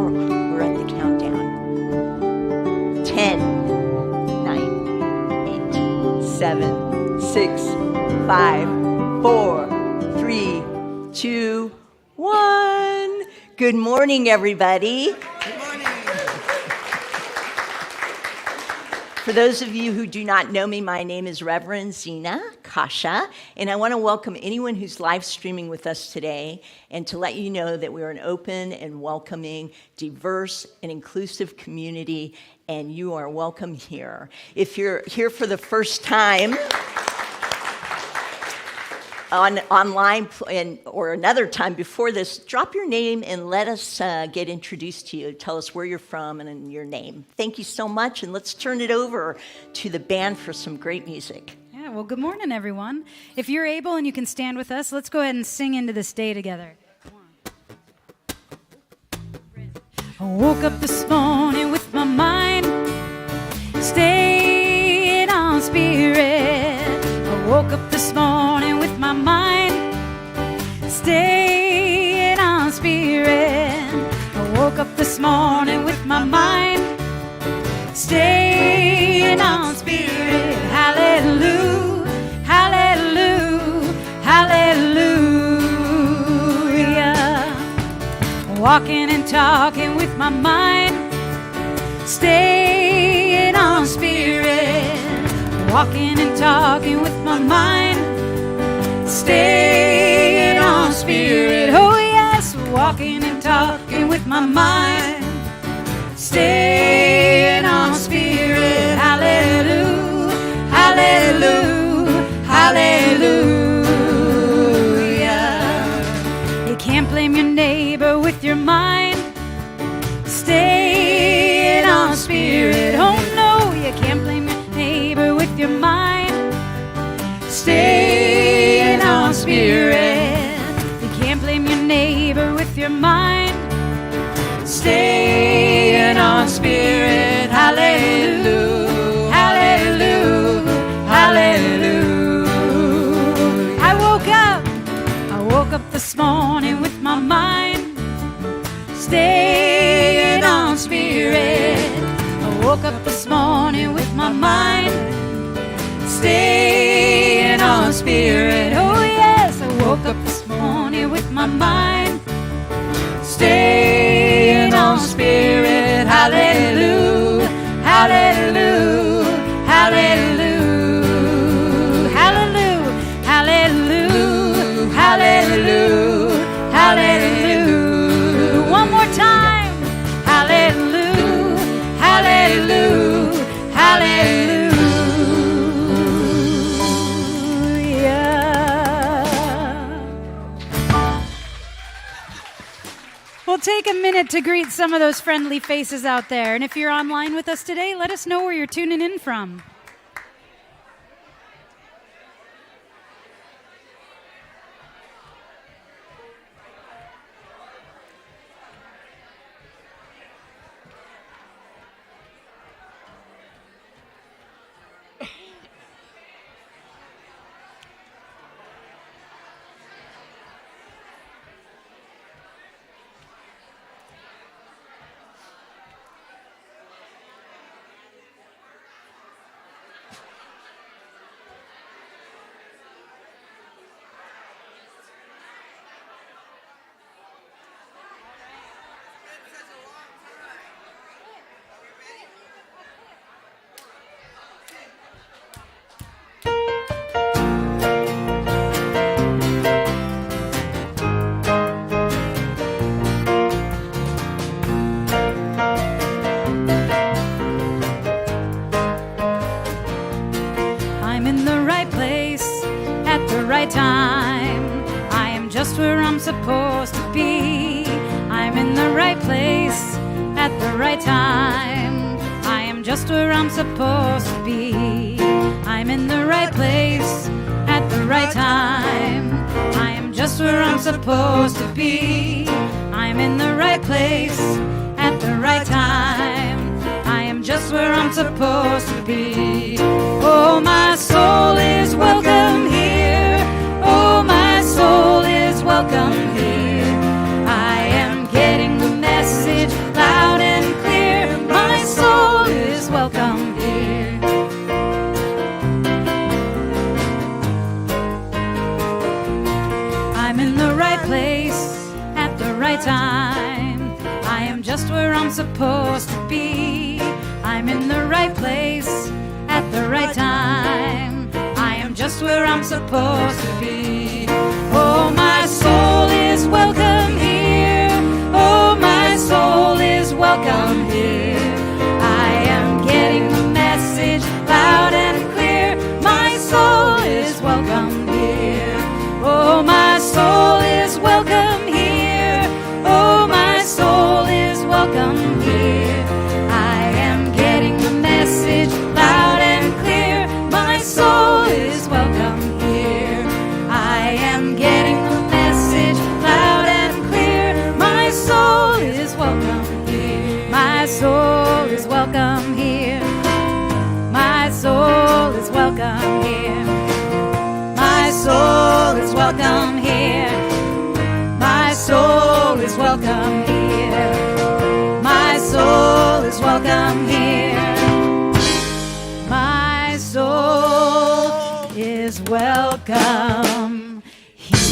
we're at the countdown. 10, 9, 8, 7, 6, 5, 4, 3, 2, 1. Good morning, everybody. For those of you who do not know me, my name is Reverend Zina, Kacha, and I want to welcome anyone who's live streaming with us today and to let you know that we're an open and welcoming, diverse and inclusive community, and you are welcome here. If you're here for the first time, online or another time before this, drop your name and let us get introduced to you. Tell us where you're from and your name. Thank you so much, and let's turn it over to the band for some great music. Yeah, well, good morning, everyone. If you're able and you can stand with us, let's go ahead and sing into this day together. I woke up this morning with my mind stayed on spirit. I woke up this morning with my mind stayed on spirit. I woke up this morning with my mind stayed on spirit. Hallelujah, hallelujah, hallelujah. Walking and talking with my mind stayed on spirit. Walking and talking with my mind staying on spirit. Oh yes, walking and talking with my mind staying on spirit. Hallelujah, hallelujah, hallelujah. You can't blame your neighbor with your mind staying on spirit. Oh no, you can't blame your neighbor with your mind staying on spirit. You can't blame your neighbor with your mind staying on spirit. Hallelujah, hallelujah, hallelujah. I woke up this morning with my mind staying on spirit. I woke up this morning with my mind staying on spirit. Oh yes, I woke up this morning with my mind staying on spirit. Hallelujah, hallelujah, hallelujah, hallelujah, hallelujah, hallelujah, hallelujah. One more time. Hallelujah, hallelujah, hallelujah. We'll take a minute to greet some of those friendly faces out there. And if you're online with us today, let us know where you're tuning in from. Time. I am just where I'm supposed to be. I'm in the right place at the right time. I am just where I'm supposed to be. I'm in the right place at the right time. I am just where I'm supposed to be. I'm in the right place at the right time. I am just where I'm supposed to be. Oh, my soul is welcome here. Oh, my soul is welcome here. I am getting the message right time. I am just where I'm supposed to be. I'm in the right place at the right time. I am just where I'm supposed to be. Oh, my soul is welcome here. Oh, my soul is welcome here. I am getting the message loud and clear. My soul is welcome here. Oh, my soul is welcome here. Oh, my soul is welcome here. I am getting the message loud and clear. My soul is welcome here. I am getting the message loud and clear. My soul is welcome here. My soul is welcome here. My soul is welcome here. My soul is welcome here. My soul is welcome here. My soul is welcome here. My soul is welcome here.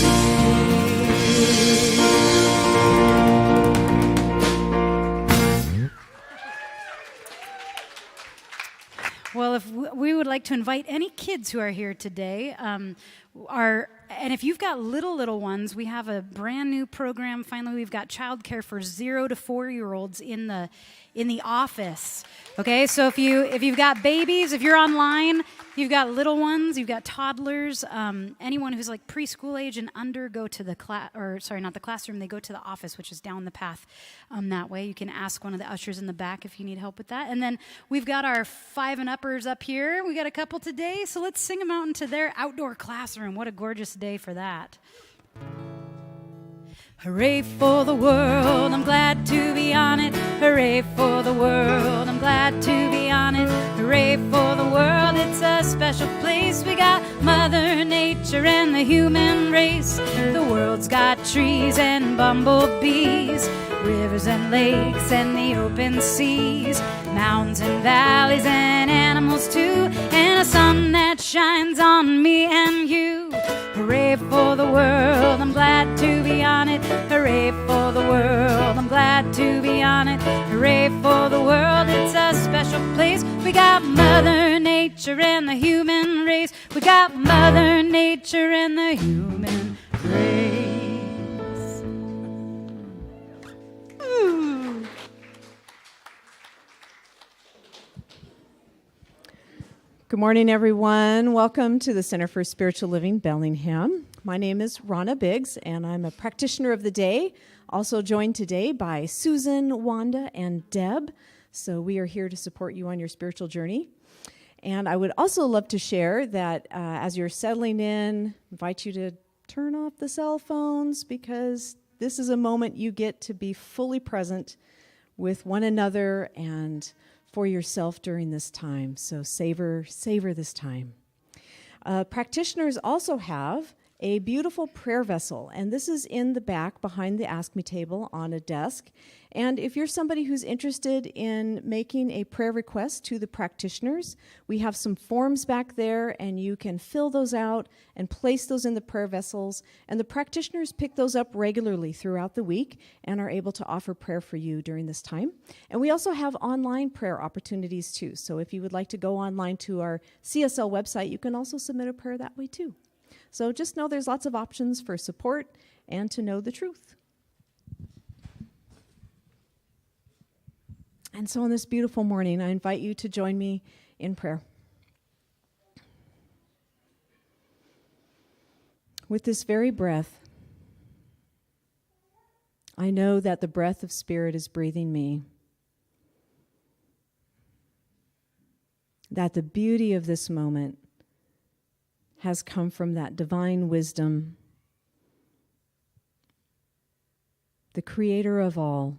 Well, if we would like to invite any kids who are here today, and if you've got little ones, we have a brand new program. Finally, we've got childcare for 0 to 4-year-olds in the office. Okay, so if you've got babies, if you're online, you've got little ones, you've got toddlers, anyone who's like preschool age and under, go to the not the classroom. They go to the office, which is down the path. That way, you can ask one of the ushers in the back if you need help with that. And then we've got our 5 and uppers up here. We got a couple today, so let's sing them out into their outdoor classroom. What a gorgeous day for that. Hooray for the world, I'm glad to be on it. Hooray for the world, I'm glad to be on it. Hooray for the world, it's a special place. We got Mother Nature and the human race. The world's got trees and bumblebees, rivers and lakes and the open seas, mountains and valleys and animals too, and a sun that shines on me and you. Hooray for the world, I'm glad to be on it. Hooray for the world, I'm glad to be on it. Hooray for the world, it's a special place. We got Mother Nature and the human race. We got Mother Nature and the human race. Ooh. Good morning, everyone. Welcome to the Center for Spiritual Living, Bellingham. My name is Ronna Biggs, and I'm a practitioner of the day, also joined today by Susan, Wanda, and Deb. So we are here to support you on your spiritual journey. And I would also love to share that as you're settling in, invite you to turn off the cell phones, because this is a moment you get to be fully present with one another and for yourself during this time. So savor this time. Practitioners also have a beautiful prayer vessel, and this is in the back behind the Ask Me table on a desk. And if you're somebody who's interested in making a prayer request to the practitioners, we have some forms back there, and you can fill those out and place those in the prayer vessels. And the practitioners pick those up regularly throughout the week and are able to offer prayer for you during this time. And we also have online prayer opportunities too. So if you would like to go online to our CSL website, you can also submit a prayer that way too. So just know there's lots of options for support and to know the truth. And so on this beautiful morning, I invite you to join me in prayer. With this very breath, I know that the breath of Spirit is breathing me, that the beauty of this moment has come from that divine wisdom, the creator of all,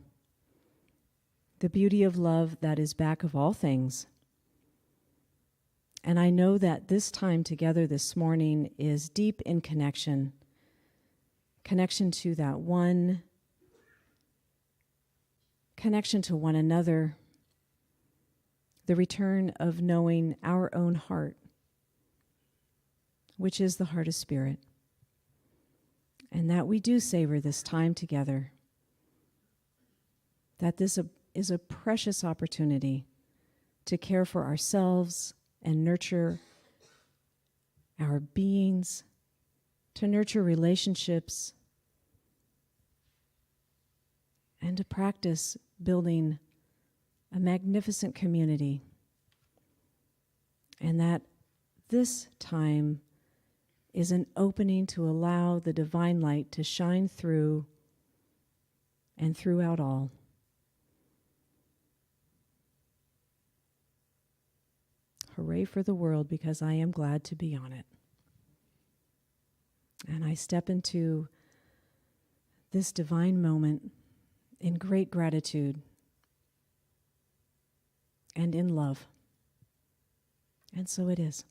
the beauty of love that is back of all things. And I know that this time together this morning is deep in connection to that one, connection to one another, the return of knowing our own heart, which is the heart of Spirit, and that we do savor this time together that this is a precious opportunity to care for ourselves and nurture our beings, to nurture relationships, and to practice building a magnificent community. And that this time is an opening to allow the divine light to shine through and throughout all. Hooray for the world, because I am glad to be on it. And I step into this divine moment in great gratitude and in love. And so it is.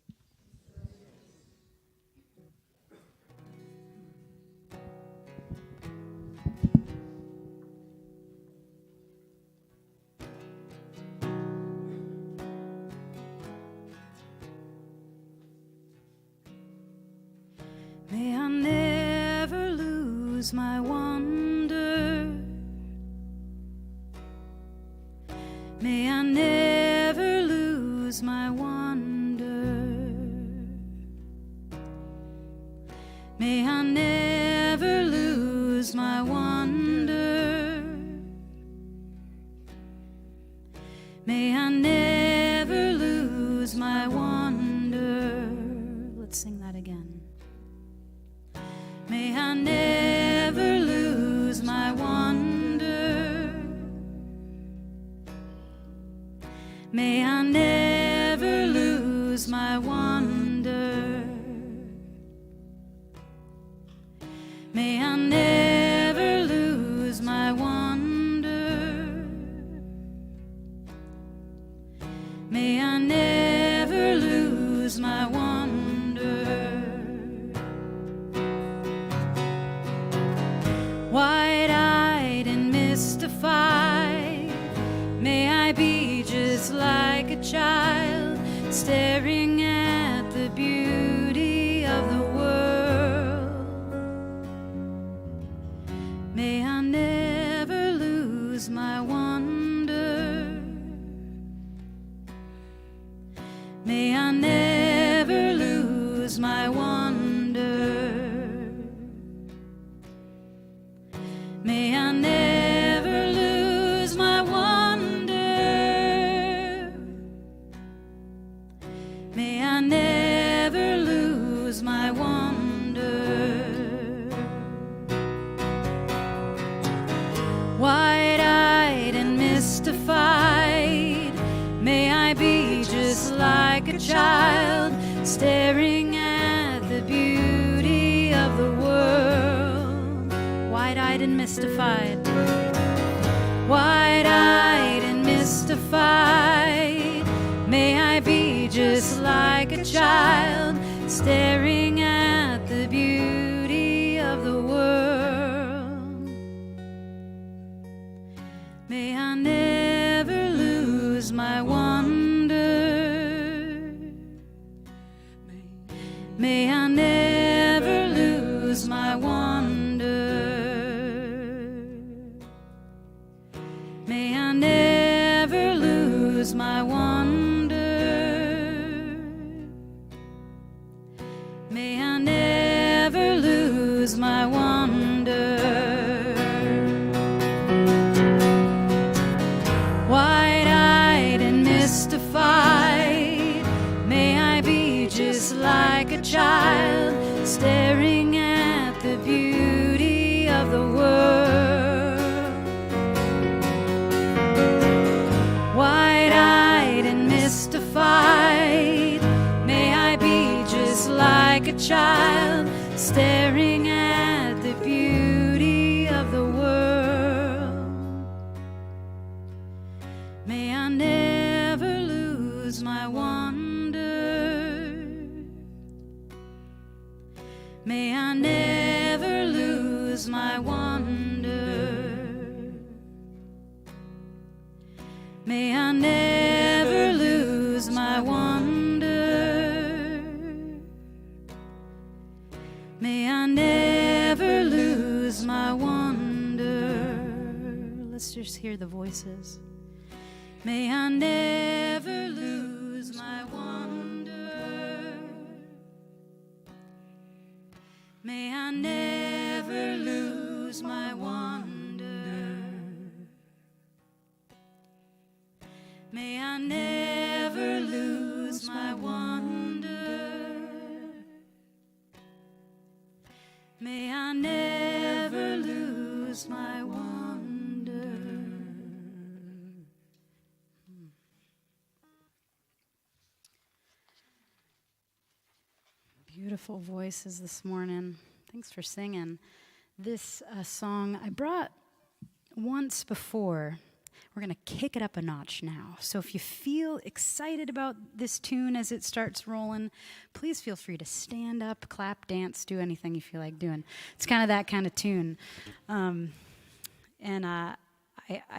May I never lose my wonder. May I never lose my wonder. May I never lose my wonder. May I never lose my wonder. Let's sing that again. May I never lose my wonder. May I never lose my wonder. May I never lose my wonder. May I never lose my wonder. Wide-eyed and mystified, may I be just like a child, staring at the beauty of the world. May I never lose my wonder. May I never lose my wonder. May I never lose my wonder. May I never lose my wonder. Wide-eyed and mystified, may I be just like a child, staring at the beauty of the world. Wide-eyed and mystified. Wide-eyed and mystified, may I be just like a child, staring at the beauty of the world. May I never lose my wonder. May I never lose my wonder. May I never lose my wonder. May I never lose my wonder. Wide-eyed and mystified, may I be just like a child, staring at the beauty of the world. Wide-eyed and mystified, may I be just like a child, staring at the beauty of the world. May I never lose my wonder. May I never lose my wonder. May I never lose my wonder. May I never lose my wonder. Let's just hear the voices. May I never lose my wonder. May I never lose my wonder. May I never lose my wonder. May I never lose my wonder. Beautiful voices this morning. Thanks for singing. This song I brought once before. We're going to kick it up a notch now. So if you feel excited about this tune as it starts rolling, please feel free to stand up, clap, dance, do anything you feel like doing. It's kind of that kind of tune. I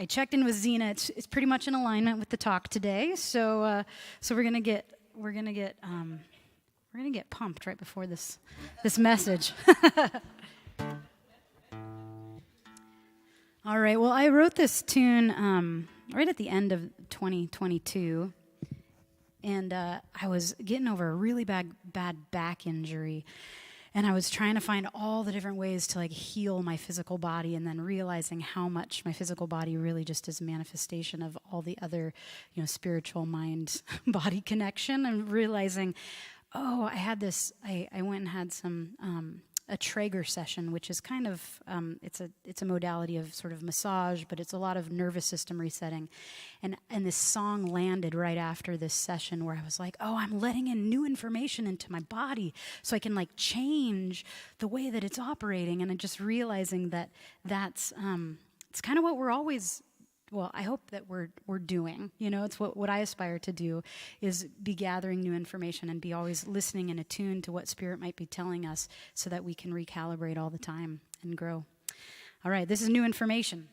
checked in with Zina. It's pretty much in alignment with the talk today. So we're gonna get pumped right before this message. All right, well, I wrote this tune right at the end of 2022, and I was getting over a really bad back injury, and I was trying to find all the different ways to heal my physical body, and then realizing how much my physical body really just is a manifestation of all the other, spiritual mind-body connection, and realizing, oh, I had this, I went and had some a Traeger session, which is kind of, it's a modality of sort of massage, but it's a lot of nervous system resetting. And this song landed right after this session where I was like, oh, I'm letting in new information into my body so I can change the way that it's operating. And I'm just realizing that's it's kind of what we're always, well, I hope that we're doing. It's what I aspire to do, is be gathering new information and be always listening and attuned to what Spirit might be telling us so that we can recalibrate all the time and grow. All right, this is new information.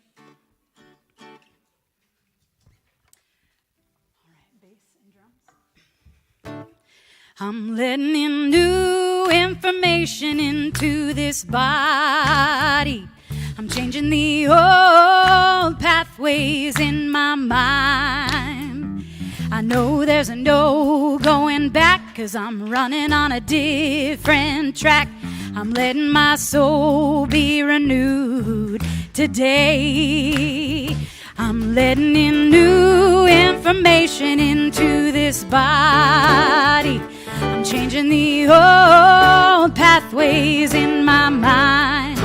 All right, bass and drums. I'm letting in new information into this body. I'm changing the old pathways in my mind. I know there's no going back, 'cause I'm running on a different track. I'm letting my soul be renewed today. I'm letting in new information into this body. I'm changing the old pathways in my mind.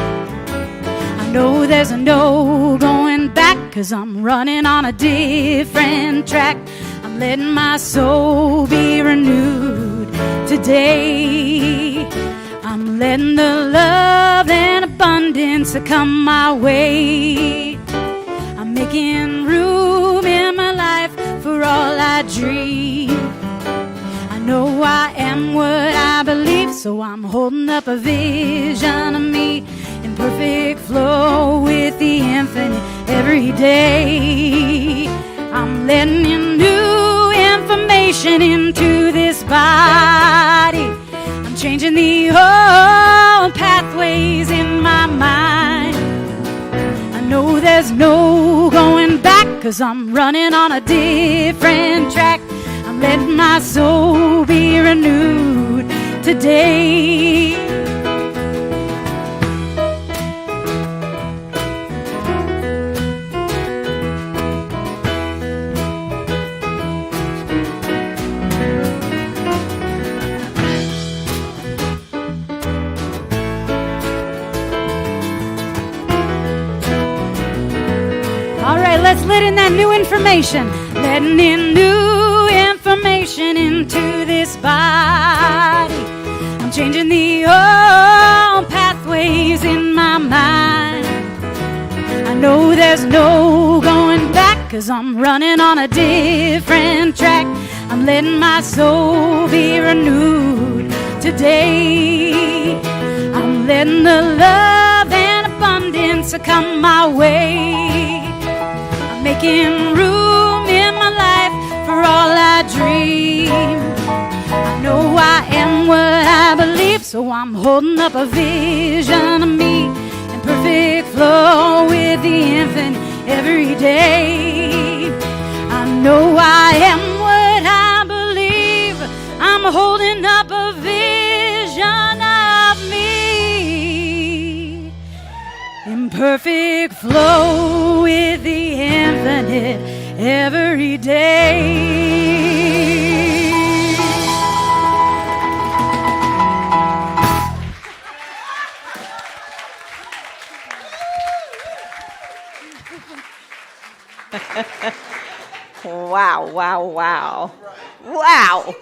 No, there's no going back, 'cause I'm running on a different track. I'm letting my soul be renewed today. I'm letting the love and abundance come my way. I'm making room in my life for all I dream. I know I am what I believe, so I'm holding up a vision of me in perfect flow with the infinite every day. I'm letting in new information into this body. I'm changing the old pathways in my mind. I know there's no going back, 'cause I'm running on a different track. I'm letting my soul be renewed today. Let's let in that new information. Letting in new information into this body. I'm changing the old pathways in my mind. I know there's no going back, 'cause I'm running on a different track. I'm letting my soul be renewed today. I'm letting the love and abundance come my way. Making room in my life for all I dream. I know I am what I believe, so I'm holding up a vision of me in perfect flow with the infinite every every day. I know I am what I believe. I'm holding up a vision of me in perfect flow with the infinite every day. Wow, wow, wow. Wow.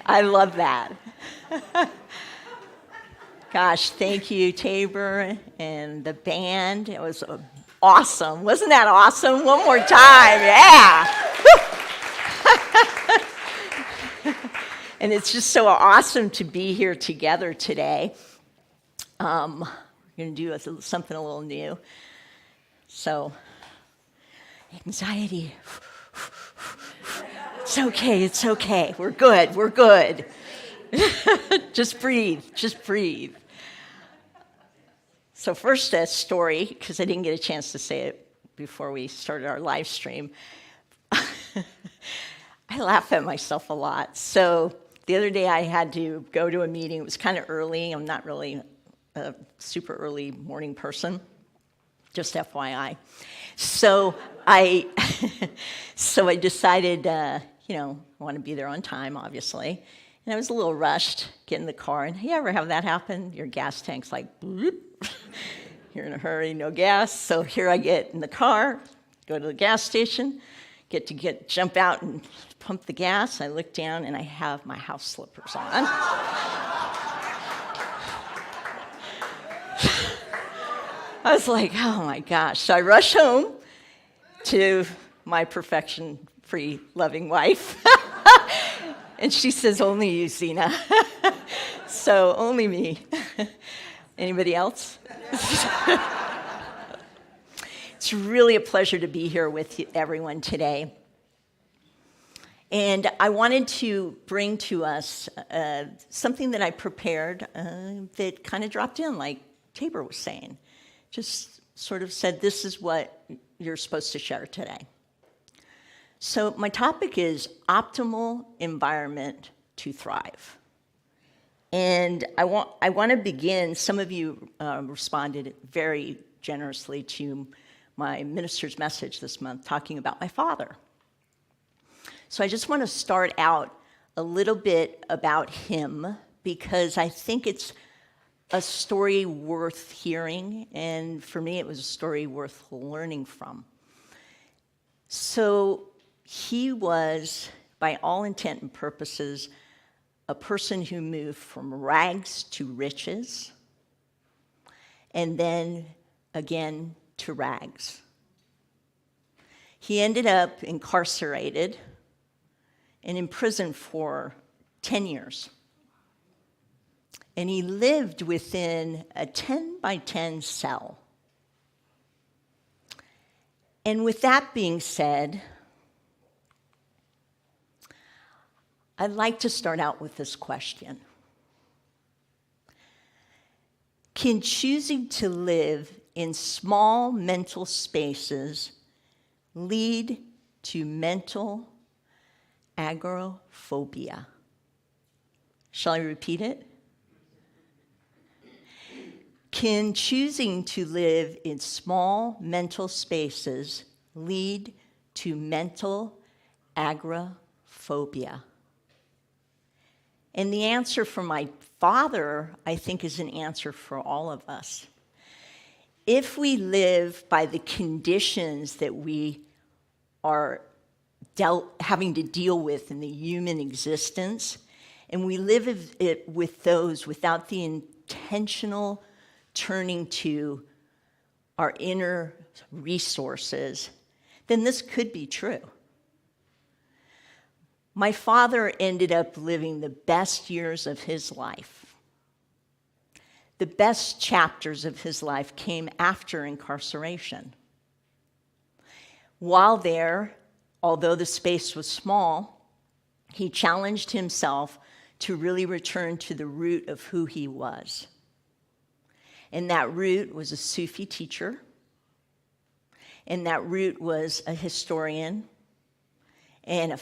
I love that. Gosh, thank you, Tabor and the band. It was awesome. Wasn't that awesome? One more time, yeah. And it's just so awesome to be here together today. We're going to do something a little new. So, anxiety. It's okay, it's okay. We're good, we're good. Just breathe, just breathe. So first, a story, because I didn't get a chance to say it before we started our live stream. I laugh at myself a lot. So the other day I had to go to a meeting. It was kind of early. I'm not really a super early morning person, just FYI. So I decided, I want to be there on time, obviously. And I was a little rushed, get in the car. And you ever have that happen? Your gas tank's like, bloop. You're in a hurry, no gas. So here I get in the car, go to the gas station, jump out and pump the gas. I look down and I have my house slippers on. I was like, oh my gosh. So I rush home to my perfection-free, loving wife. And she says, only you, Zina. So only me. Anybody else? It's really a pleasure to be here with everyone today. And I wanted to bring to us something that I prepared that kind of dropped in, like Tabor was saying. Just sort of said, this is what you're supposed to share today. So my topic is optimal environment to thrive. And I want to begin, some of you responded very generously to my minister's message this month, talking about my father. So I just want to start out a little bit about him, because I think it's a story worth hearing, and for me it was a story worth learning from. So he was, by all intent and purposes, a person who moved from rags to riches, and then again to rags. He ended up incarcerated and in prison for 10 years. And he lived within a 10 by 10 cell. And with that being said, I'd like to start out with this question. Can choosing to live in small mental spaces lead to mental agoraphobia? Shall I repeat it? Can choosing to live in small mental spaces lead to mental agoraphobia? And the answer for my father, I think, is an answer for all of us. If we live by the conditions that we are having to deal with in the human existence, and we live it with those without the intentional turning to our inner resources, then this could be true. My father ended up living the best years of his life. The best chapters of his life came after incarceration. While there, although the space was small, he challenged himself to really return to the root of who he was. And that root was a Sufi teacher. and that root was a historian and a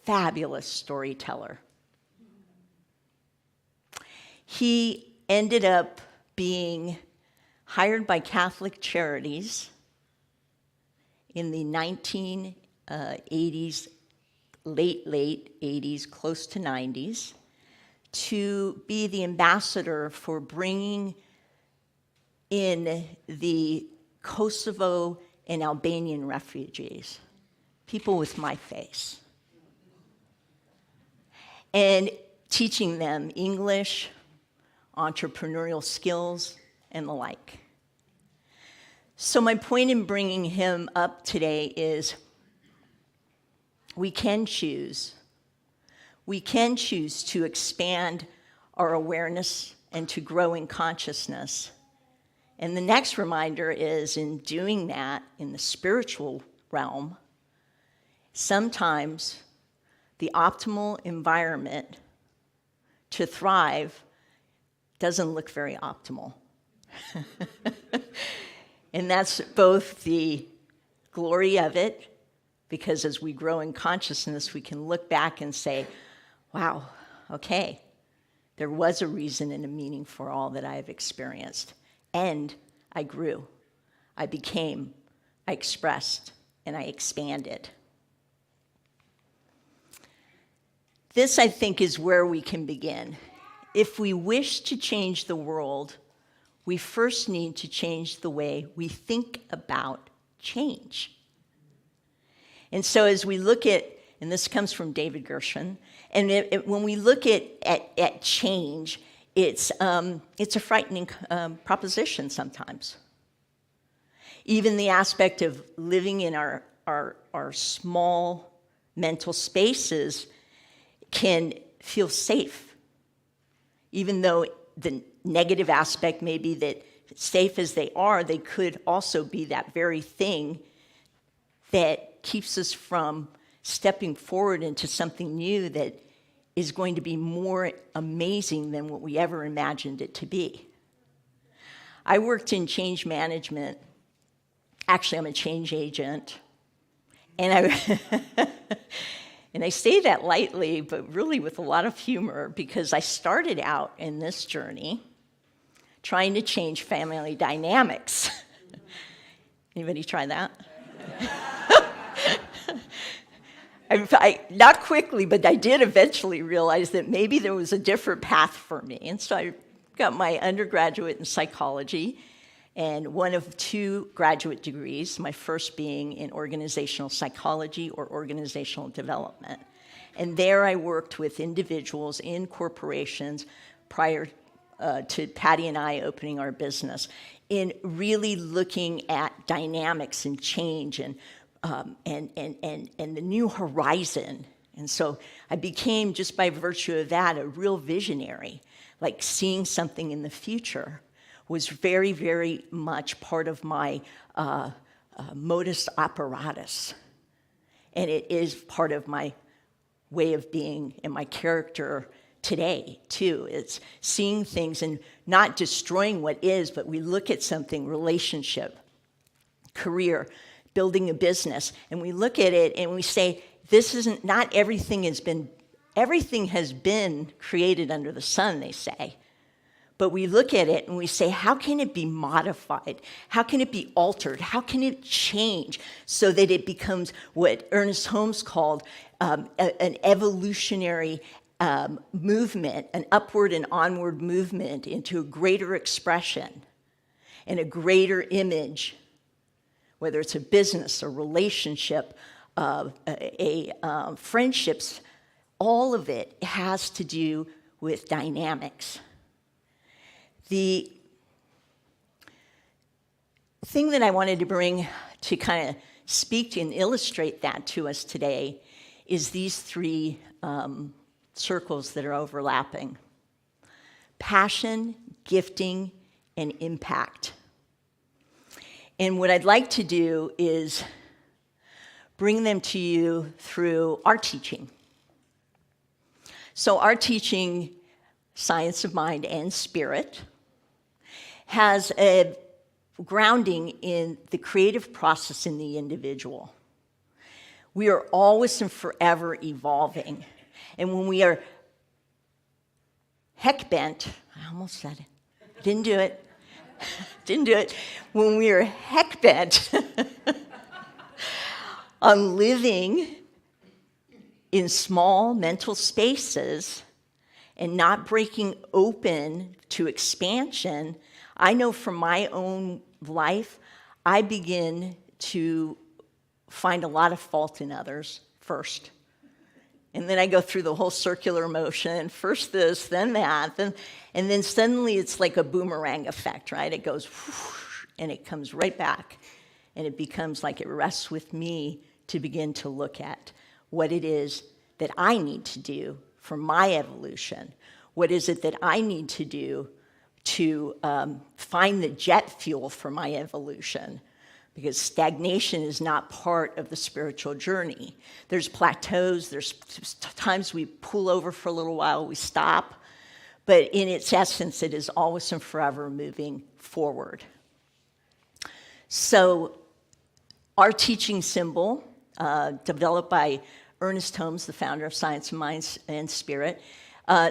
fabulous storyteller. He ended up being hired by Catholic Charities in the 1980s, late 80s, close to 90s, to be the ambassador for bringing in the Kosovo and Albanian refugees, people with my face, and teaching them English, entrepreneurial skills, and the like. So my point in bringing him up today is we can choose. We can choose to expand our awareness and to grow in consciousness. And the next reminder is in doing that in the spiritual realm, sometimes the optimal environment to thrive doesn't look very optimal. And that's both the glory of it, because as we grow in consciousness, we can look back and say, wow, okay, there was a reason and a meaning for all that I have experienced. And I grew, I became, I expressed, and I expanded. This, I think, is where we can begin. If we wish to change the world, we first need to change the way we think about change. And so as we look at, and this comes from David Gershon, and when we look at change, it's a frightening proposition sometimes. Even the aspect of living in our small mental spaces can feel safe, even though the negative aspect may be that safe as they are, they could also be that very thing that keeps us from stepping forward into something new that is going to be more amazing than what we ever imagined it to be. I worked in change management. Actually, I'm a change agent. And I say that lightly, but really with a lot of humor, because I started out in this journey trying to change family dynamics. Anybody try that? Not quickly, but I did eventually realize that maybe there was a different path for me. And so I got my undergraduate in psychology and one of 2 graduate degrees, my first being in organizational psychology or organizational development. And there I worked with individuals in corporations prior to Patty and I opening our business in really looking at dynamics and change and the new horizon. And so I became, just by virtue of that, a real visionary. Like seeing something in the future was very, very much part of my modus operatus. And it is part of my way of being and my character today, too. It's seeing things and not destroying what is, but we look at something, relationship, career, building a business, and we look at it and we say, not everything has been created under the sun, they say. But we look at it and we say, how can it be modified? How can it be altered? How can it change so that it becomes what Ernest Holmes called an evolutionary movement, an upward and onward movement into a greater expression and a greater image, whether it's a business, a relationship, friendships, all of it has to do with dynamics. The thing that I wanted to bring to kind of speak to and illustrate that to us today is these 3 circles that are overlapping: passion, gifting, and impact. And what I'd like to do is bring them to you through our teaching. So our teaching, Science of Mind and Spirit, has a grounding in the creative process in the individual. We are always and forever evolving. And when we are heck bent, I almost said it, didn't do it. When we are heck bent on living in small mental spaces and not breaking open to expansion, I know from my own life, I begin to find a lot of fault in others first. And then I go through the whole circular motion, first this, then that, and then suddenly it's like a boomerang effect, right? It goes whoosh, and it comes right back. And it becomes like it rests with me to begin to look at what it is that I need to do for my evolution. What is it that I need to do to find the jet fuel for my evolution? Because stagnation is not part of the spiritual journey. There's plateaus, there's times we pull over for a little while, we stop, but in its essence, it is always and forever moving forward. So our teaching symbol, developed by Ernest Holmes, the founder of Science of Mind and Spirit,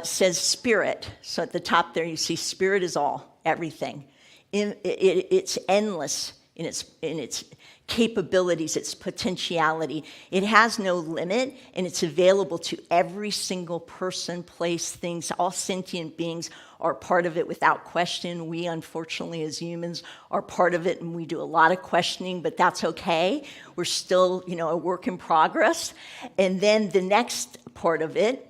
says spirit. So at the top there you see spirit is all, everything. It's endless in its capabilities, its potentiality. It has no limit, and it's available to every single person, place, things. All sentient beings are part of it without question. We, unfortunately, as humans, are part of it, and we do a lot of questioning, but that's okay. We're still, a work in progress. And then the next part of it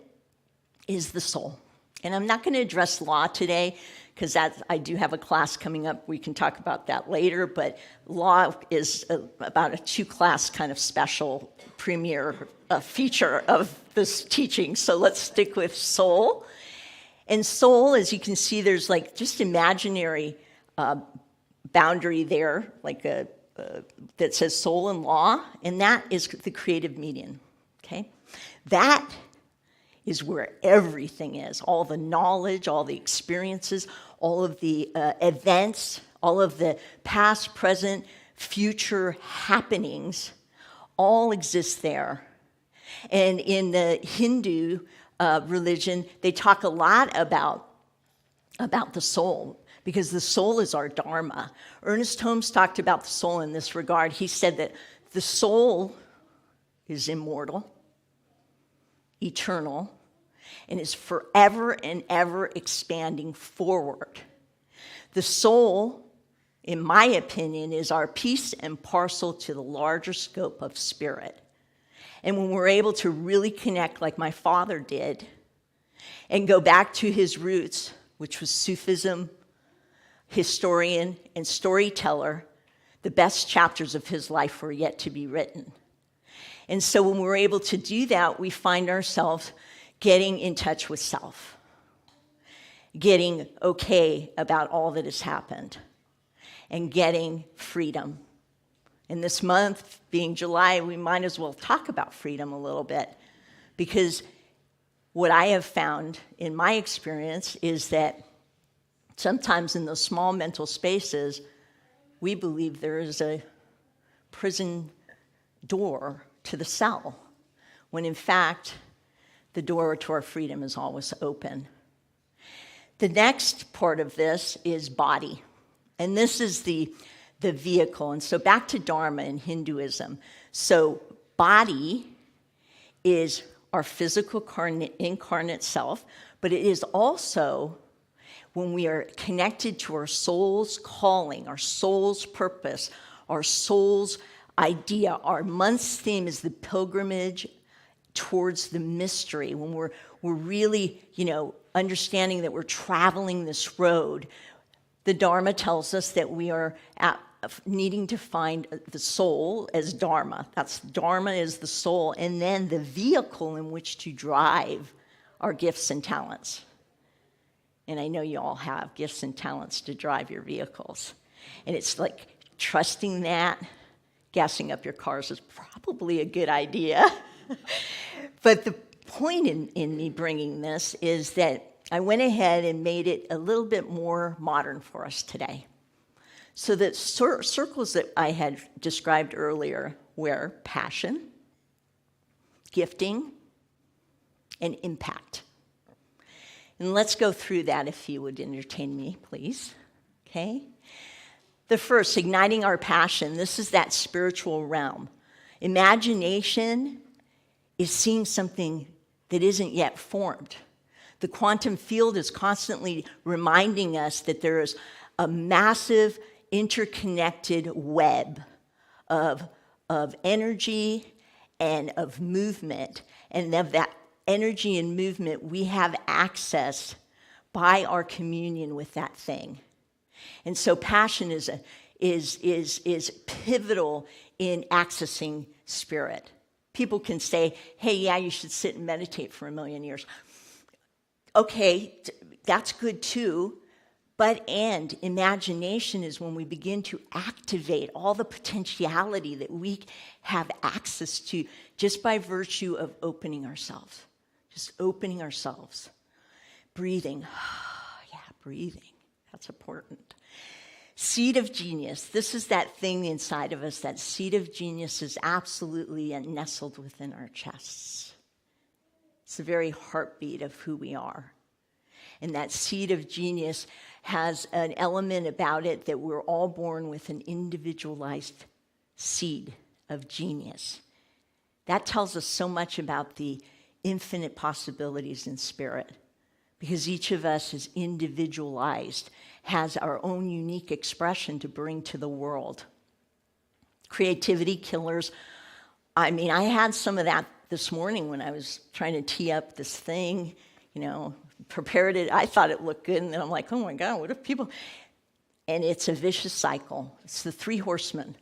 is the soul. And I'm not going to address law today, because I do have a class coming up. We can talk about that later, but law is about a 2-class kind of special premier feature of this teaching. So let's stick with soul. And soul, as you can see, there's like just imaginary boundary there, like that says soul and law, and that is the creative median, okay? That is where everything is, all the knowledge, all the experiences, all of the events, all of the past, present, future happenings, all exist there. And in the Hindu religion, they talk a lot about the soul, because the soul is our dharma. Ernest Holmes talked about the soul in this regard. He said that the soul is immortal, eternal, and is forever and ever expanding forward. The soul, in my opinion, is our piece and parcel to the larger scope of spirit. And when we're able to really connect like my father did and go back to his roots, which was Sufism, historian, and storyteller, the best chapters of his life were yet to be written. And so when we're able to do that, we find ourselves getting in touch with self, getting okay about all that has happened, and getting freedom. And this month, being July, we might as well talk about freedom a little bit, because what I have found in my experience is that sometimes in those small mental spaces, we believe there is a prison door to the cell, when in fact, the door to our freedom is always open. The next part of this is body, and this is the vehicle. And so back to Dharma in Hinduism. So body is our physical incarnate self, but it is also when we are connected to our soul's calling, our soul's purpose, our soul's idea. Our month's theme is the pilgrimage towards the mystery, when we're really, understanding that we're traveling this road. The Dharma tells us that we are needing to find the soul as Dharma. Dharma is the soul, and then the vehicle in which to drive our gifts and talents. And I know you all have gifts and talents to drive your vehicles. And it's like trusting that. Gassing up your cars is probably a good idea. But the point in me bringing this is that I went ahead and made it a little bit more modern for us today. So the circles that I had described earlier were passion, gifting, and impact. And let's go through that if you would entertain me, please. Okay? The first, igniting our passion. This is that spiritual realm. Imagination is seeing something that isn't yet formed. The quantum field is constantly reminding us that there is a massive interconnected web of energy and of movement. And of that energy and movement, we have access by our communion with that thing. And so passion is pivotal in accessing spirit. People can say, hey, yeah, you should sit and meditate for 1,000,000 years. Okay, that's good too, and imagination is when we begin to activate all the potentiality that we have access to just by virtue of opening ourselves. Just opening ourselves. Breathing. Yeah, breathing. That's important. Seed of genius. This is that thing inside of us. That seed of genius is absolutely nestled within our chests. It's the very heartbeat of who we are. And that seed of genius has an element about it that we're all born with an individualized seed of genius. That tells us so much about the infinite possibilities in spirit, because each of us is individualized, has our own unique expression to bring to the world. Creativity killers. I mean, I had some of that this morning when I was trying to tee up this thing, prepared it. I thought it looked good, and then I'm like, oh my God, what if people... And it's a vicious cycle. It's the 3 horsemen: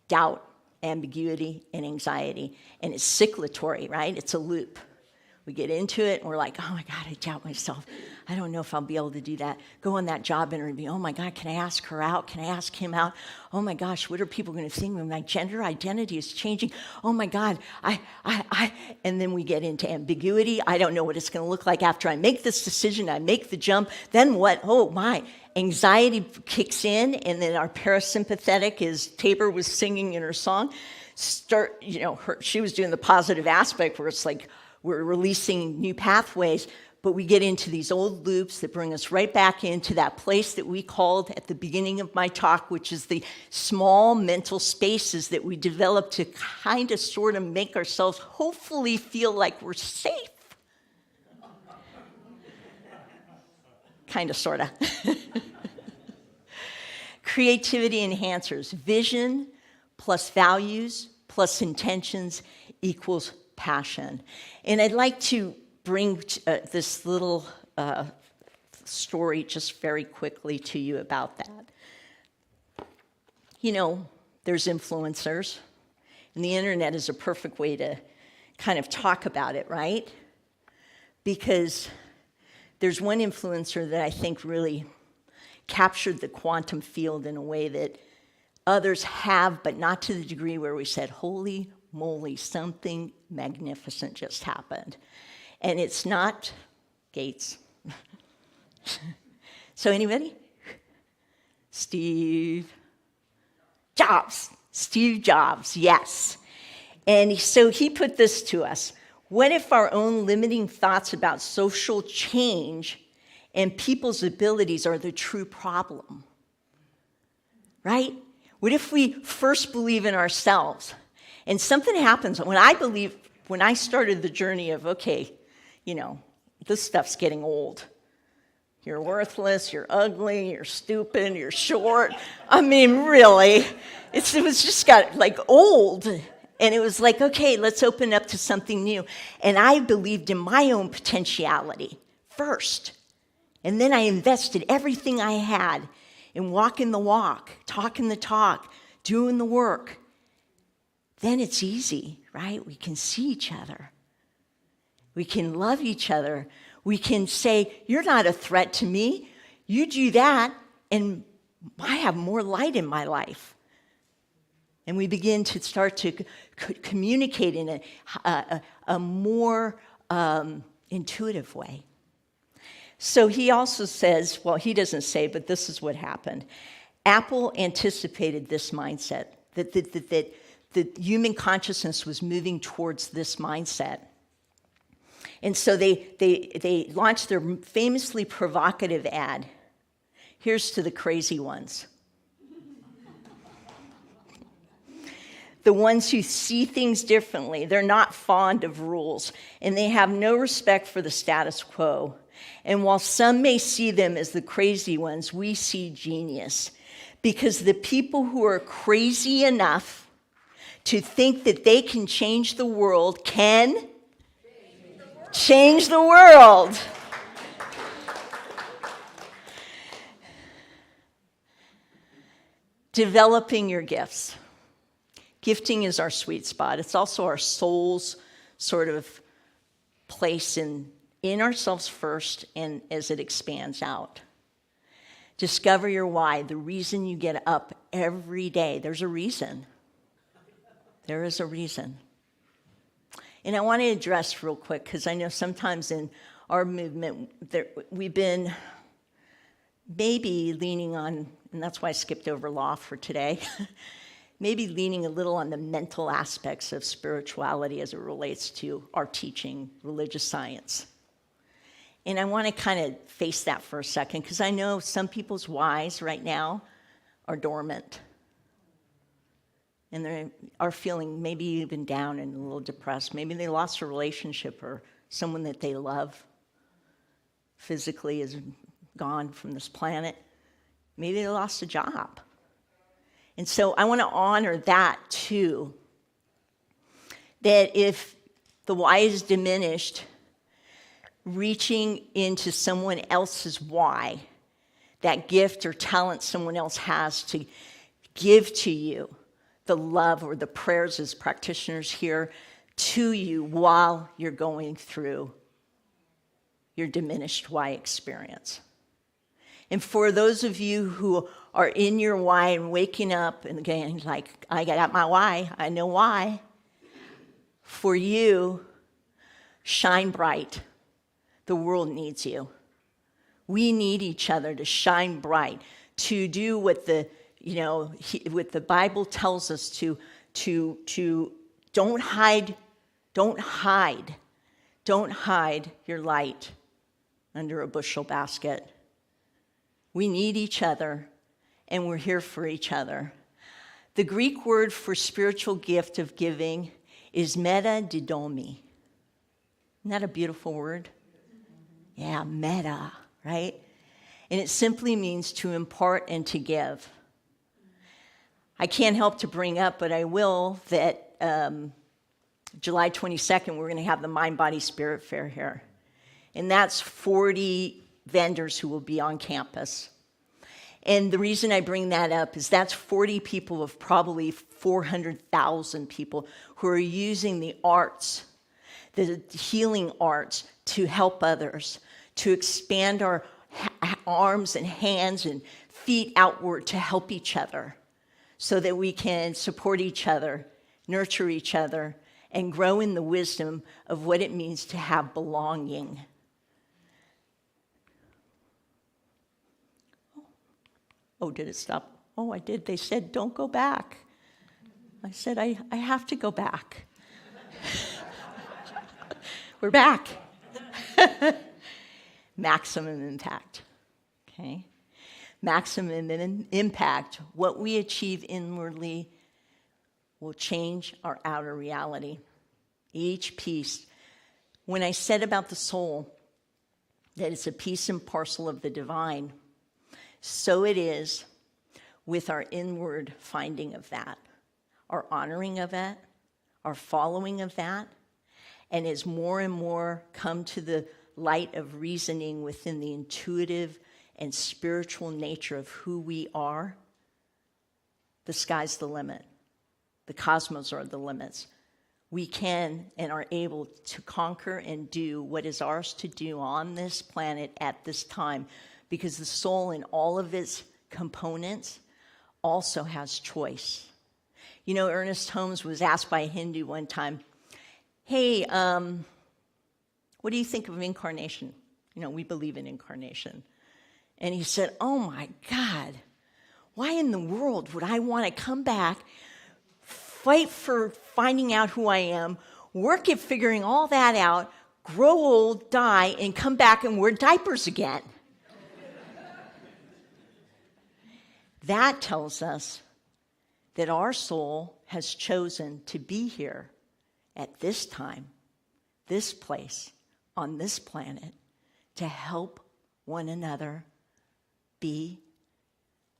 doubt, ambiguity, and anxiety. And it's cyclatory, right? It's a loop. We get into it, and we're like, oh my God, I doubt myself. I don't know if I'll be able to do that. Go on that job interview. Oh my God, can I ask her out? Can I ask him out? Oh my gosh, what are people going to think? My gender identity is changing. Oh my God, and then we get into ambiguity. I don't know what it's going to look like after I make this decision. I make the jump. Then what? Oh my, anxiety kicks in, and then our parasympathetic, as Tabor was singing in her song, she was doing the positive aspect where it's like, we're releasing new pathways, but we get into these old loops that bring us right back into that place that we called at the beginning of my talk, which is the small mental spaces that we develop to kind of sort of make ourselves hopefully feel like we're safe. Kind of, sort of. Creativity enhancers. Vision plus values plus intentions equals passion. And I'd like to bring this little story just very quickly to you about that. There's influencers, and the internet is a perfect way to kind of talk about it, right? Because there's one influencer that I think really captured the quantum field in a way that others have, but not to the degree where we said, holy moly, something magnificent just happened. And it's not Gates. So anybody? Steve Jobs, yes. And so he put this to us. What if our own limiting thoughts about social change and people's abilities are the true problem? Right? What if we first believe in ourselves? And something happens when I started the journey of, okay, this stuff's getting old. You're worthless, you're ugly, you're stupid, you're short. I mean, really, it was just got old. And it was like, okay, let's open up to something new. And I believed in my own potentiality first. And then I invested everything I had in walking the walk, talking the talk, doing the work. Then it's easy, right? We can see each other. We can love each other. We can say, you're not a threat to me. You do that, and I have more light in my life. And we begin to start to communicate in a more intuitive way. So he also says, well, he doesn't say, but this is what happened. Apple anticipated this mindset, that the human consciousness was moving towards this mindset. And so they launched their famously provocative ad. Here's to the crazy ones. The ones who see things differently. They're not fond of rules, and they have no respect for the status quo. And while some may see them as the crazy ones, we see genius. Because the people who are crazy enough to think that they can change the world can change the world. Developing your gifts. Gifting is our sweet spot. It's also our soul's sort of place in ourselves first and as it expands out. Discover your why, the reason you get up every day. There's a reason. There is a reason. And I want to address real quick, because I know sometimes in our movement, we've been maybe leaning on, and that's why I skipped over law for today, maybe leaning a little on the mental aspects of spirituality as it relates to our teaching, religious science. And I want to kind of face that for a second, because I know some people's whys right now are dormant. And they are feeling maybe even down and a little depressed. Maybe they lost a relationship, or someone that they love physically is gone from this planet. Maybe they lost a job. And so I want to honor that too. That if the why is diminished, reaching into someone else's why, that gift or talent someone else has to give to you, the love or the prayers as practitioners here to you while you're going through your diminished why experience. And for those of you who are in your why and waking up and again, like, I got my why, I know why. For you, shine bright. The world needs you. We need each other to shine bright, to do what what the Bible tells us to don't hide your light under a bushel basket. We need each other, and we're here for each other. The Greek word for spiritual gift of giving is metadidomi. Isn't that a beautiful word? Yeah, meta, right? And it simply means to impart and to give. I can't help to bring up, but I will, that July 22nd, we're going to have the Mind, Body, Spirit Fair here. And that's 40 vendors who will be on campus. And the reason I bring that up is that's 40 people of probably 400,000 people who are using the arts, the healing arts, to help others, to expand our arms and hands and feet outward to help each other so that we can support each other, nurture each other, and grow in the wisdom of what it means to have belonging. Oh, did it stop? Oh, I did. They said, don't go back. I said, I have to go back. We're back. Maximum impact. Okay? Maximum impact. What we achieve inwardly will change our outer reality. Each piece. When I said about the soul, that it's a piece and parcel of the divine, so it is with our inward finding of that, our honoring of it, our following of that, and as more and more come to the light of reasoning within the intuitive and spiritual nature of who we are, the sky's the limit. The cosmos are the limits. We can and are able to conquer and do what is ours to do on this planet at this time, because the soul in all of its components also has choice. You know, Ernest Holmes was asked by a Hindu one time, hey, what do you think of incarnation? You know, we believe in incarnation. And he said, oh my God, Why in the world would I want to come back, fight for finding out who I am, work at figuring all that out, grow old, die, and come back and wear diapers again? That tells us that our soul has chosen to be here at this time, this place, on this planet, to help one another be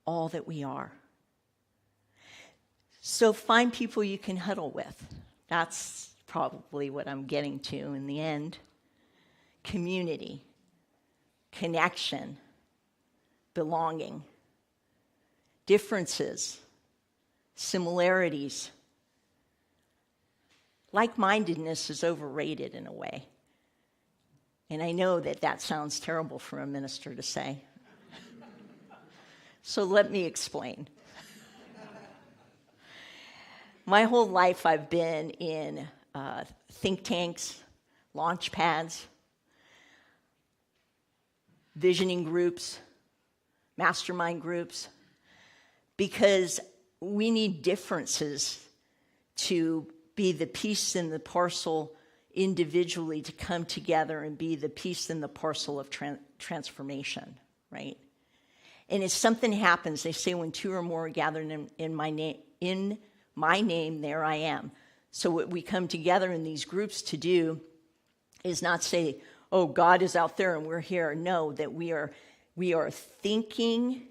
all that we are. So find people you can huddle with. That's probably what I'm getting to in the end. Community, connection, belonging, differences, similarities. Like-mindedness is overrated in a way. And I know that that sounds terrible for a minister to say. So let me explain. My whole life I've been in think tanks, launch pads, visioning groups, mastermind groups, because we need differences to be the piece in the parcel individually to come together and be the piece in the parcel of transformation, right? And if something happens, they say when two or more are gathered in my name, there I am. So what we come together in these groups to do is not say, oh, God is out there and we're here. No, that we are thinking,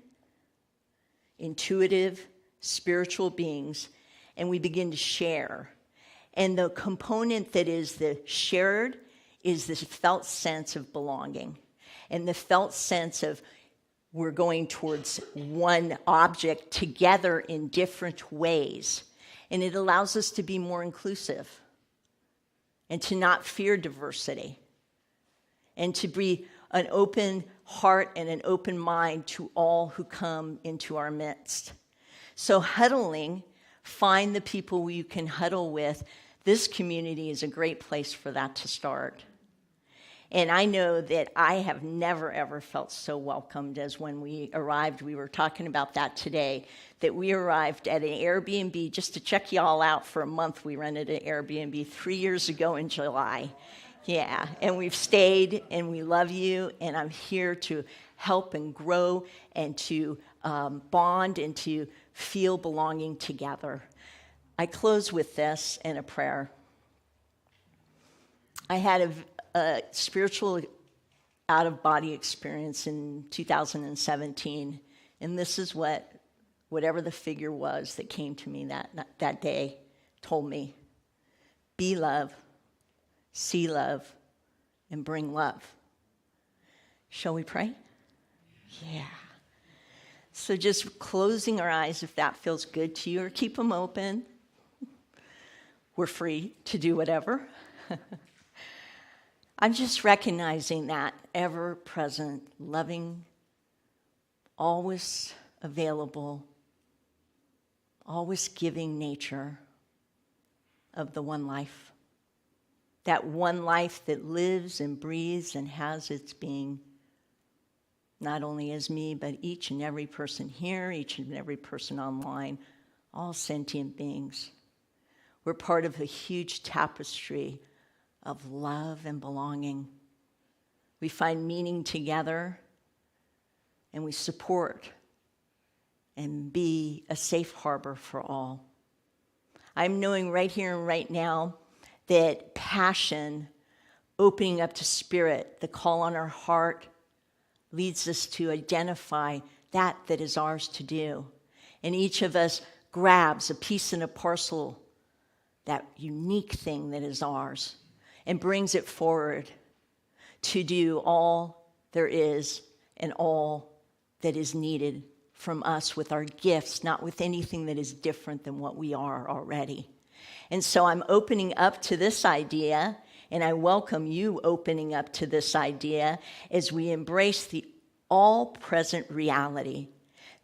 intuitive, spiritual beings, and we begin to share. And the component that is the shared is this felt sense of belonging and the felt sense of we're going towards one object together in different ways. And it allows us to be more inclusive and to not fear diversity and to be an open heart and an open mind to all who come into our midst. So huddling, find the people you can huddle with. This community is a great place for that to start. And I know that I have never, ever felt so welcomed as when we arrived. We were talking about that today, that we arrived at an Airbnb just to check y'all out for a month. We rented an Airbnb 3 years ago in July. Yeah, and we've stayed, and we love you, and I'm here to help and grow and to bond and to feel belonging together. I close with this in a prayer. I had a spiritual out-of-body experience in 2017, and this is whatever the figure was that came to me that day told me. Be love, see love, and bring love. Shall we pray? Yeah. So just closing our eyes if that feels good to you, or keep them open. We're free to do whatever. I'm just recognizing that ever-present, loving, always available, always giving nature of the one life. That one life that lives and breathes and has its being, not only as me, but each and every person here, each and every person online, all sentient beings. We're part of a huge tapestry of love and belonging. We find meaning together, and we support and be a safe harbor for all. I'm knowing right here and right now that passion, opening up to spirit, the call on our heart, leads us to identify that is ours to do. And each of us grabs a piece and a parcel, that unique thing that is ours, and brings it forward to do all there is and all that is needed from us with our gifts, not with anything that is different than what we are already. And so I'm opening up to this idea, and I welcome you opening up to this idea as we embrace the all-present reality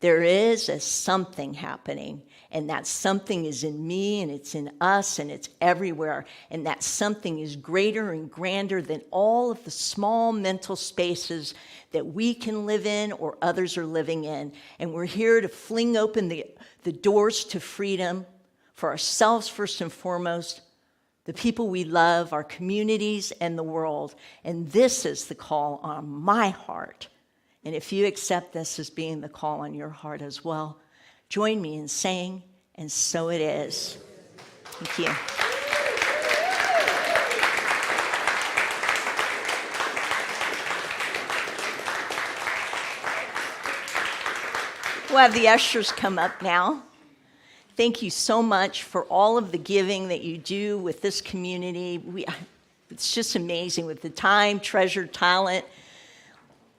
There is a something happening, and that something is in me, and it's in us, and it's everywhere. And that something is greater and grander than all of the small mental spaces that we can live in or others are living in. And we're here to fling open the doors to freedom for ourselves first and foremost, the people we love, our communities, and the world. And this is the call on my heart. And if you accept this as being the call on your heart as well, join me in saying, and so it is. Thank you. We'll have the ushers come up now. Thank you so much for all of the giving that you do with this community. It's just amazing with the time, treasure, talent.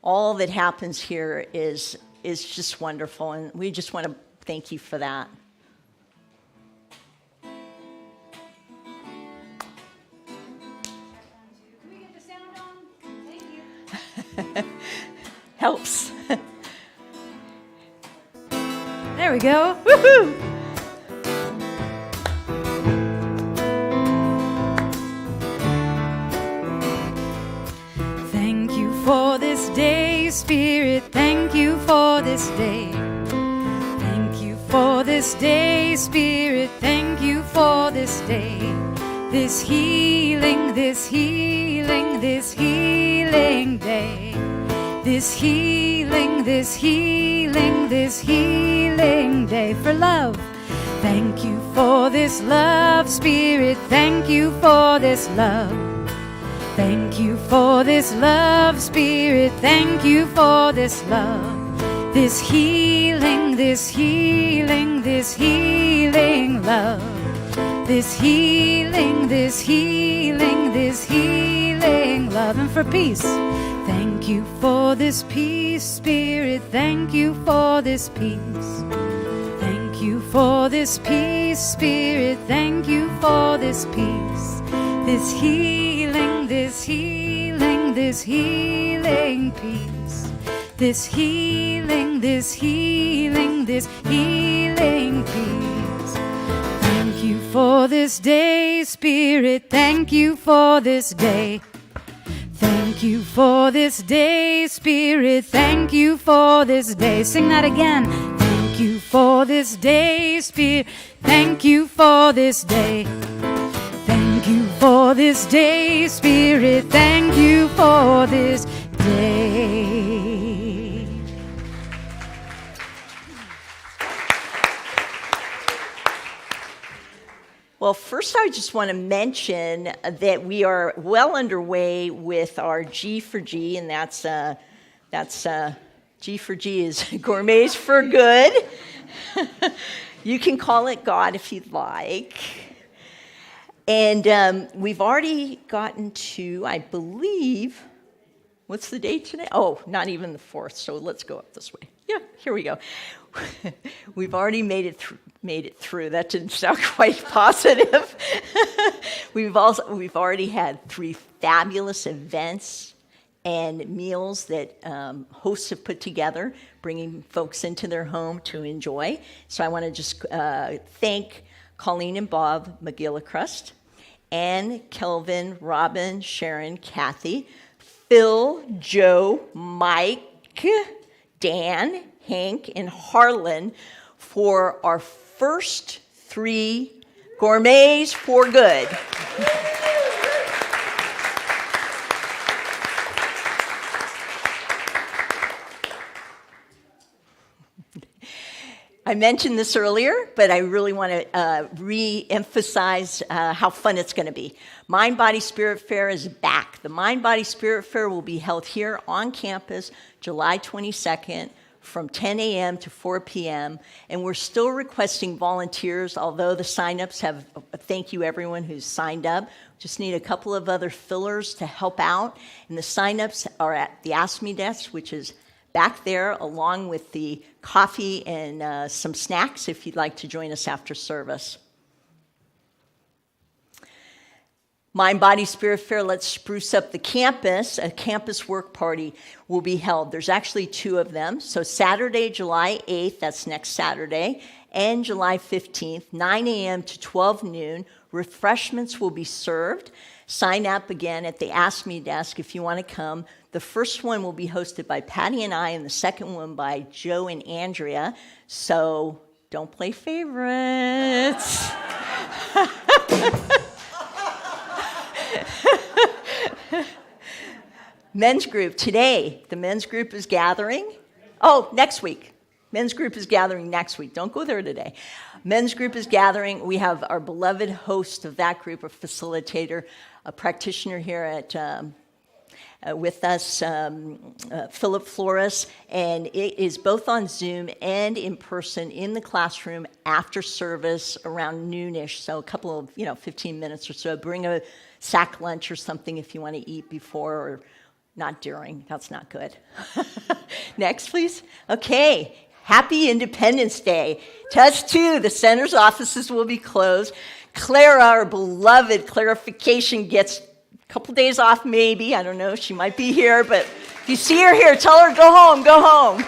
All that happens here is just wonderful, and we just want to thank you for that. Can we get the sound on? Thank you. Helps. There we go. Woohoo! Thank you for this day, Spirit. Thank you for this day. Thank you for this day, Spirit. Thank you for this day. This healing, this healing, this healing day. This healing, this healing, this healing day for love. Thank you for this love, Spirit. Thank you for this love. Thank you for this love, Spirit. Thank you for this love. This healing, this healing, this healing love. This healing, this healing, this healing love. And for peace, thank you for this peace, Spirit. Thank you for this peace. Thank you for this peace, Spirit. Thank you for this peace. This healing, this healing, this healing peace. This healing, this healing, this healing peace. Thank you for this day, Spirit. Thank you for this day. Thank you for this day, Spirit. Thank you for this day. Sing that again. Thank you for this day, Spirit. Thank you for this day. Thank you for this day, Spirit. Thank you for this day. Well, first I just want to mention that we are well underway with our G for G, and that's G for G is Gourmets for Good. You can call it God if you'd like. And we've already gotten to, I believe, what's the date today? Oh, not even the 4th, so let's go up this way. Yeah, here we go. We've already made it through. That didn't sound quite positive. We've already had 3 fabulous events and meals that hosts have put together, bringing folks into their home to enjoy. So I want to just thank Colleen and Bob McGillicrust, Ann, Kelvin, Robin, Sharon, Kathy, Phil, Joe, Mike, Dan, Hank, and Harlan for our first 3 Gourmets for Good. I mentioned this earlier, but I really want to re-emphasize how fun it's going to be. Mind, Body, Spirit Fair is back. The Mind, Body, Spirit Fair will be held here on campus July 22nd from 10 a.m. to 4 p.m. And we're still requesting volunteers, although the signups have, thank you everyone who's signed up. Just need a couple of other fillers to help out. And the signups are at the Ask Me desk, which is back there, along with the coffee and some snacks if you'd like to join us after service. Mind, Body, Spirit Fair, let's spruce up the campus. A campus work party will be held. There's actually 2 of them. So Saturday, July 8th, that's next Saturday, and July 15th, 9 a.m. to 12 noon. Refreshments will be served. Sign up again at the Ask Me desk if you want to come. The first one will be hosted by Patty and I, and the second one by Joe and Andrea. So don't play favorites. Men's group, today, the men's group is gathering. Oh, next week. Men's group is gathering next week. Don't go there today. Men's group is gathering. We have our beloved host of that group, a facilitator, a practitioner here at with us, Philip Flores, and it is both on Zoom and in person in the classroom after service around noonish, so a couple of, 15 minutes or so. Bring a sack lunch or something if you want to eat before or not during. That's not good. Next, please. Okay. Happy Independence Day. To us, too, the center's offices will be closed. Clara, our beloved clarification, gets couple days off maybe. I don't know. She might be here, but if you see her here, tell her go home, go home.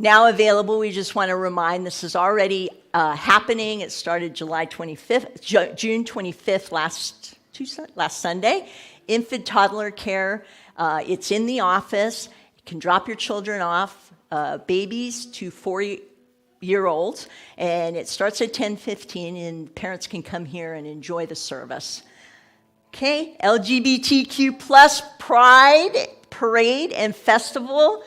Now available, we just want to remind this is already happening. It started July 25th, June 25th last Sunday. Infant toddler care. It's in the office. You can drop your children off, babies to 4-year-olds, and it starts at 10:15, and parents can come here and enjoy the service. Okay, LGBTQ plus Pride Parade and Festival.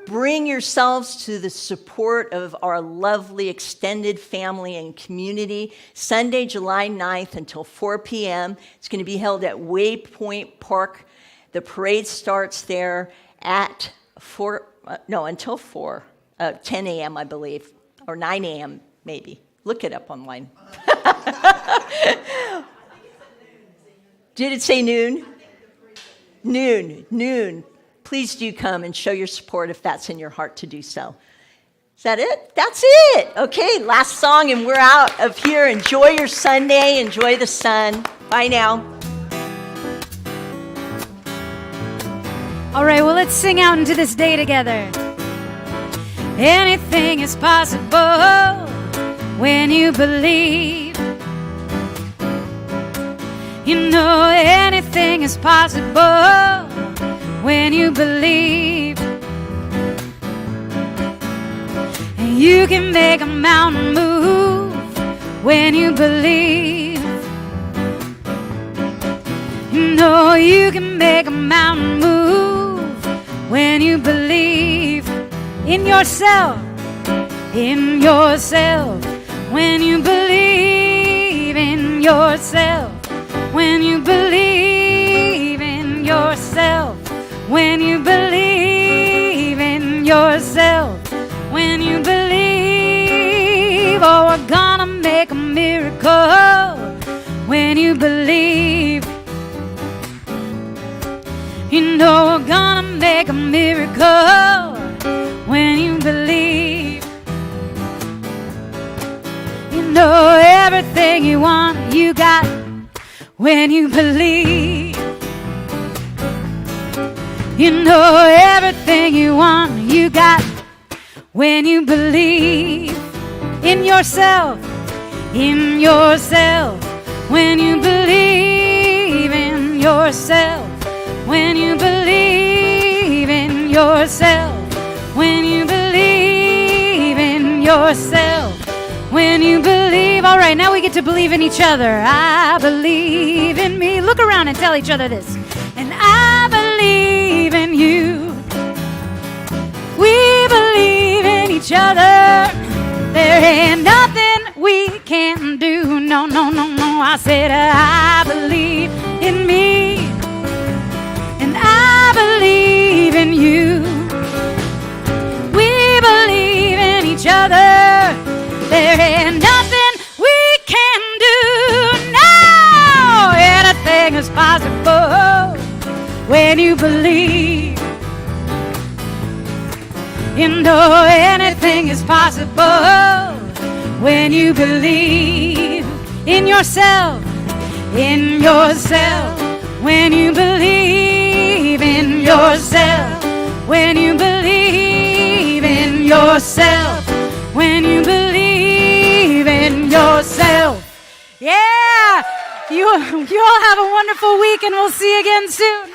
Bring yourselves to the support of our lovely extended family and community. Sunday, July 9th until 4 p.m. It's going to be held at Waypoint Park. The parade starts there at until 10 a.m., I believe, or 9 a.m. maybe. Look it up online. Did it say noon? Noon. Please do come and show your support if that's in your heart to do so. Is that it? That's it. Okay, last song and we're out of here. Enjoy your Sunday. Enjoy the sun. Bye now. All right, well, let's sing out into this day together. Anything is possible when you believe. You know, anything is possible when you believe. And you can make a mountain move when you believe. You know, you can make a mountain move when you believe in yourself, in yourself. When you believe in yourself, when you believe in yourself, when you believe in yourself, when you believe, oh, we're gonna make a miracle when you believe. You know we're gonna make a miracle when you believe. You know everything you want, you got when you believe. You know everything you want, you got when you believe in yourself, in yourself. When you believe in yourself, when you believe in yourself, when you believe in yourself, when you believe. All right, now we get to believe in each other. I believe in me. Look around and tell each other this. And I believe in you. We believe in each other. There ain't nothing we can do. No, no, no, no. I said I believe in me. And I believe in you. We believe in each other. There ain't nothing we can do. No, anything is possible when you believe. You know anything is possible when you believe in yourself, in yourself. When you believe in yourself, when you believe in yourself, when you believe in yourself. Yeah! You all have a wonderful week, and we'll see you again soon.